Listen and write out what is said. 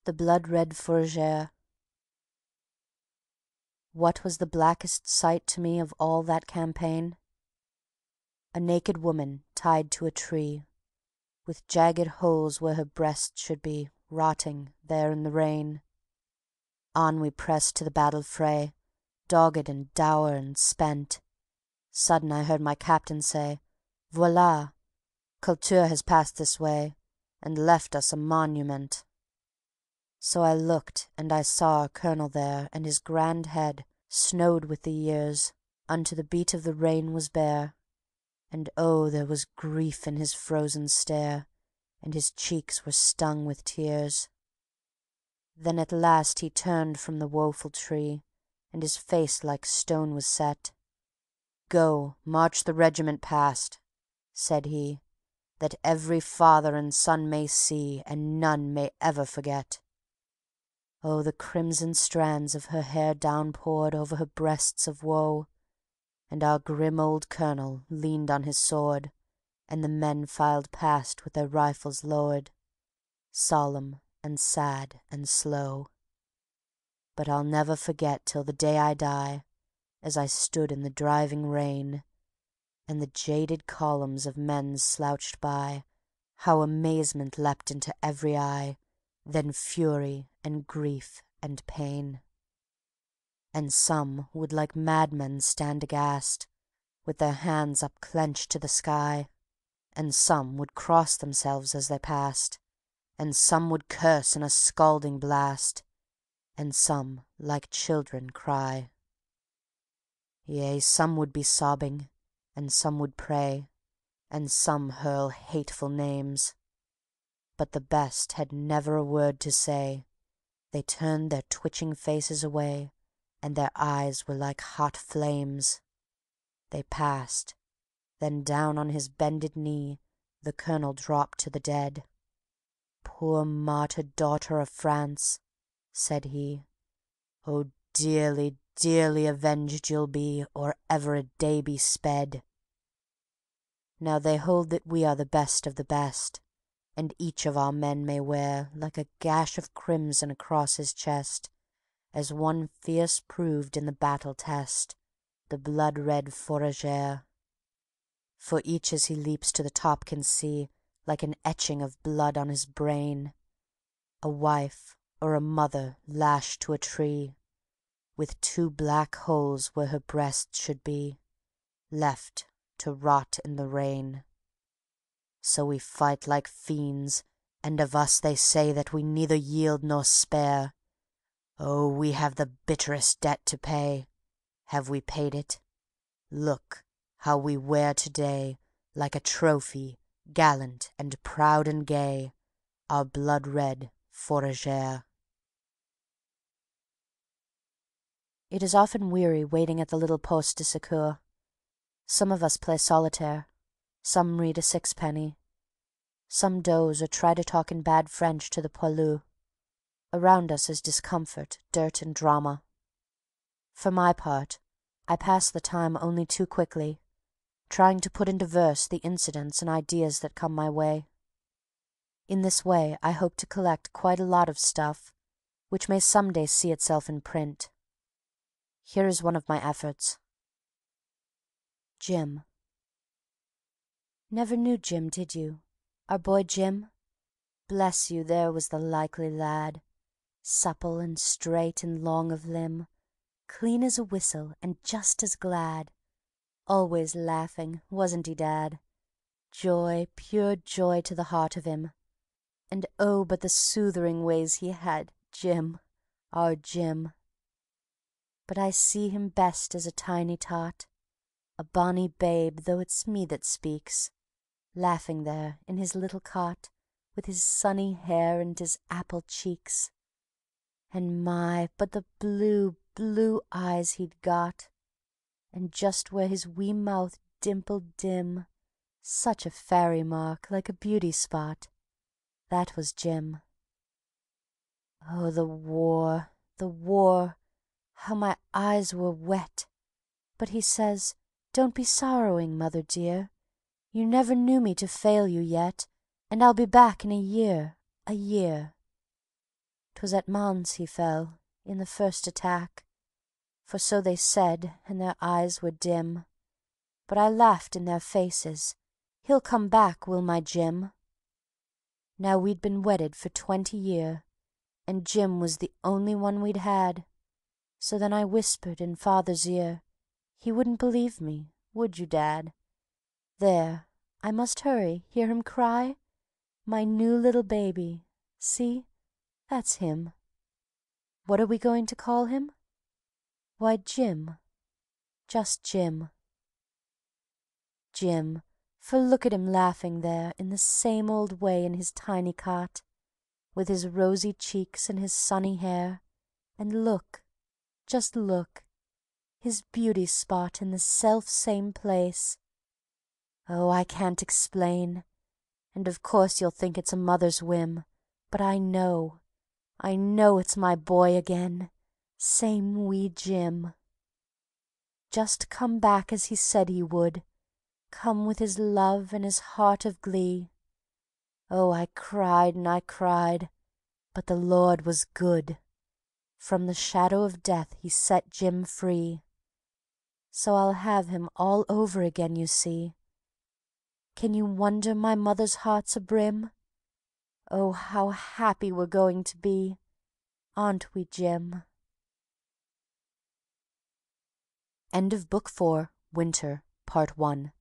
The blood-red fourragère. What was the blackest sight to me of all that campaign? A naked woman tied to a tree, with jagged holes where her breast should be, rotting there in the rain. On we pressed to the battle fray, dogged and dour and spent. Sudden I heard my captain say, "Voilà! Kultur has passed this way, and left us a monument." So I looked, and I saw our colonel there, and his grand head, snowed with the years, unto the beat of the rain was bare. And oh, there was grief in his frozen stare, and his cheeks were stung with tears. Then at last he turned from the woeful tree, and his face like stone was set. "Go, march the regiment past," said he, "that every father and son may see, and none may ever forget." Oh, the crimson strands of her hair downpoured over her breasts of woe, and our grim old colonel leaned on his sword, and the men filed past with their rifles lowered, solemn and sad and slow. But I'll never forget till the day I die, as I stood in the driving rain, and the jaded columns of men slouched by, how amazement leapt into every eye, then fury and grief and pain. And some would like madmen stand aghast, with their hands upclenched to the sky, and some would cross themselves as they passed, and some would curse in a scalding blast, and some like children cry. Yea, some would be sobbing, and some would pray, and some hurl hateful names, but the best had never a word to say. They turned their twitching faces away, and their eyes were like hot flames. They passed, then down on his bended knee the colonel dropped to the dead. "Poor martyred daughter of France," said he, "oh, dearly, dearly avenged you'll be, or ever a day be sped." Now they hold that we are the best of the best, and each of our men may wear like a gash of crimson across his chest, as one fierce proved in the battle test, the blood-red fourragère. For each as he leaps to the top can see, like an etching of blood on his brain, a wife or a mother lashed to a tree, with 2 black holes where her breast should be, left to rot in the rain. So we fight like fiends, and of us they say that we neither yield nor spare. Oh, we have the bitterest debt to pay. Have we paid it? Look how we wear today, like a trophy, gallant and proud and gay, our blood-red fourragère. It is often weary waiting at the little poste de secours. Some of us play solitaire, some read a sixpenny, some doze or try to talk in bad French to the poilus. Around us is discomfort, dirt and drama. For my part, I pass the time only too quickly, trying to put into verse the incidents and ideas that come my way. In this way I hope to collect quite a lot of stuff which may some day see itself in print. Here is one of my efforts. Jim. Never knew Jim, did you? Our boy Jim? Bless you, there was the likely lad, supple and straight and long of limb, clean as a whistle and just as glad. Always laughing, wasn't he, Dad? Joy, pure joy to the heart of him. And oh, but the soothing ways he had, Jim, our Jim. But I see him best as a tiny tot, a bonny babe though it's me that speaks, laughing there in his little cot, with his sunny hair and his apple cheeks. And my, but the blue, blue eyes he'd got, and just where his wee mouth dimpled dim, such a fairy mark like a beauty spot. That was Jim. Oh, the war, how my eyes were wet. But he says, "Don't be sorrowing, mother dear. You never knew me to fail you yet, and I'll be back in a year, a year." 'Twas at Mons he fell, in the first attack, for so they said, and their eyes were dim, but I laughed in their faces, "He'll come back, will my Jim." Now we'd been wedded for 20 year, and Jim was the only one we'd had, so then I whispered in father's ear, he wouldn't believe me, would you, Dad? There, I must hurry, hear him cry? My new little baby, see, that's him. What are we going to call him? Why, Jim, just Jim. Jim, for look at him laughing there in the same old way in his tiny cot, with his rosy cheeks and his sunny hair, and look, just look, his beauty spot in the self same place. Oh, I can't explain, and of course you'll think it's a mother's whim, but I know it's my boy again, same wee Jim. Just come back as he said he would, come with his love and his heart of glee. Oh, I cried and I cried, but the Lord was good. From the shadow of death he set Jim free. So I'll have him all over again, you see. Can you wonder my mother's heart's abrim? Oh, how happy we're going to be, aren't we, Jim? End of Book 4, Winter, Part 1.